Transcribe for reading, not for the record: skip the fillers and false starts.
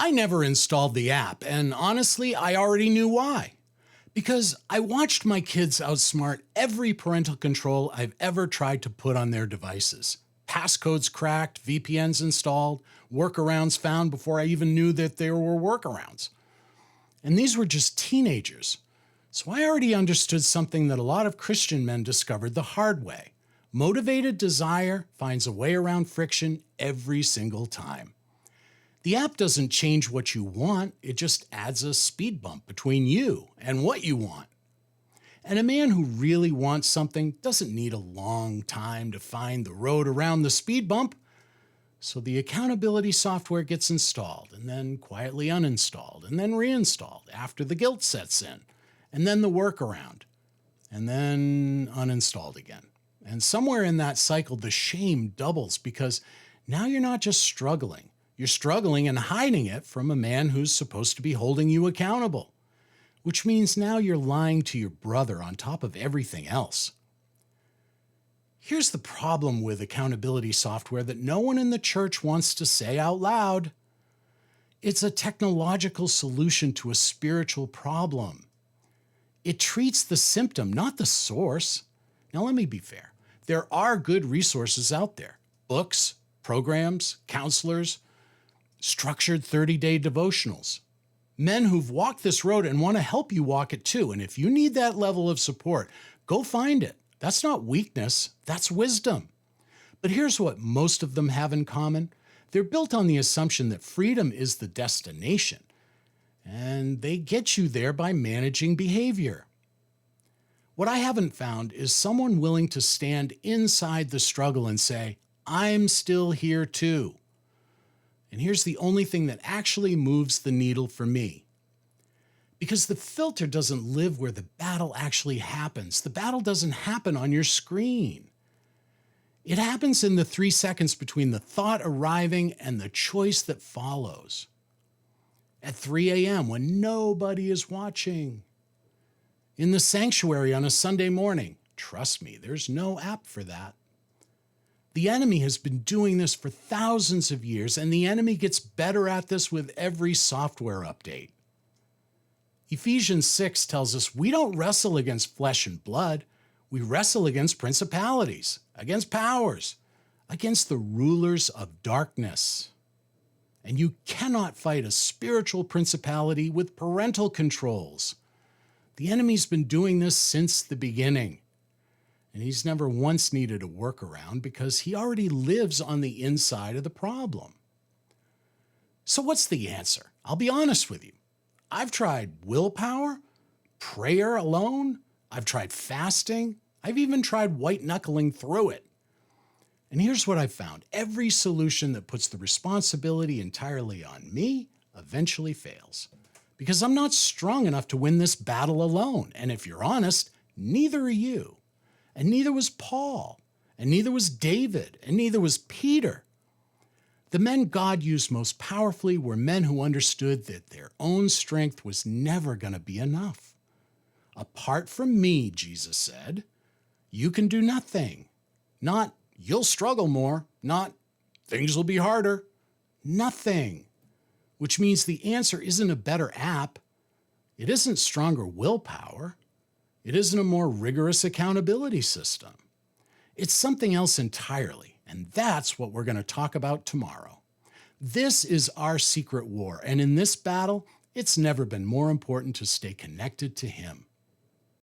I never installed the app, and honestly, I already knew why. Because I watched my kids outsmart every parental control I've ever tried to put on their devices. Passcodes cracked, VPNs installed, workarounds found before I even knew that there were workarounds. And these were just teenagers. So I already understood something that a lot of Christian men discovered the hard way. Motivated desire finds a way around friction every single time. The app doesn't change what you want, it just adds a speed bump between you and what you want. And a man who really wants something doesn't need a long time to find the road around the speed bump. So the accountability software gets installed and then quietly uninstalled and then reinstalled after the guilt sets in, and then the workaround, and then uninstalled again. And somewhere in that cycle, the shame doubles because now you're not just struggling. You're struggling and hiding it from a man who's supposed to be holding you accountable, which means now you're lying to your brother on top of everything else. Here's the problem with accountability software that no one in the church wants to say out loud. It's a technological solution to a spiritual problem. It treats the symptom, not the source. Now, let me be fair. There are good resources out there. Books, programs, counselors, structured 30-day devotionals. Men who've walked this road and want to help you walk it too. And if you need that level of support, go find it. That's not weakness, that's wisdom. But here's what most of them have in common. They're built on the assumption that freedom is the destination, and they get you there by managing behavior. What I haven't found is someone willing to stand inside the struggle and say, I'm still here too. And here's the only thing that actually moves the needle for me. Because the filter doesn't live where the battle actually happens. The battle doesn't happen on your screen. It happens in the 3 seconds between the thought arriving and the choice that follows. At 3 a.m. when nobody is watching. In the sanctuary on a Sunday morning. Trust me, there's no app for that. The enemy has been doing this for thousands of years, and the enemy gets better at this with every software update. Ephesians 6 tells us we don't wrestle against flesh and blood. We wrestle against principalities, against powers, against the rulers of darkness. And you cannot fight a spiritual principality with parental controls. The enemy's been doing this since the beginning. And he's never once needed a workaround because he already lives on the inside of the problem. So what's the answer? I'll be honest with you. I've tried willpower, prayer alone. I've tried fasting. I've even tried white-knuckling through it. And here's what I've found. Every solution that puts the responsibility entirely on me eventually fails. Because I'm not strong enough to win this battle alone. And if you're honest, neither are you. And neither was Paul. And neither was David. And neither was Peter. The men God used most powerfully were men who understood that their own strength was never going to be enough. Apart from me, Jesus said, you can do nothing. Not, you'll struggle more. Not, things will be harder. Nothing. Which means the answer isn't a better app. It isn't stronger willpower. It isn't a more rigorous accountability system. It's something else entirely, and that's what we're going to talk about tomorrow. This is our secret war, and in this battle, it's never been more important to stay connected to Him.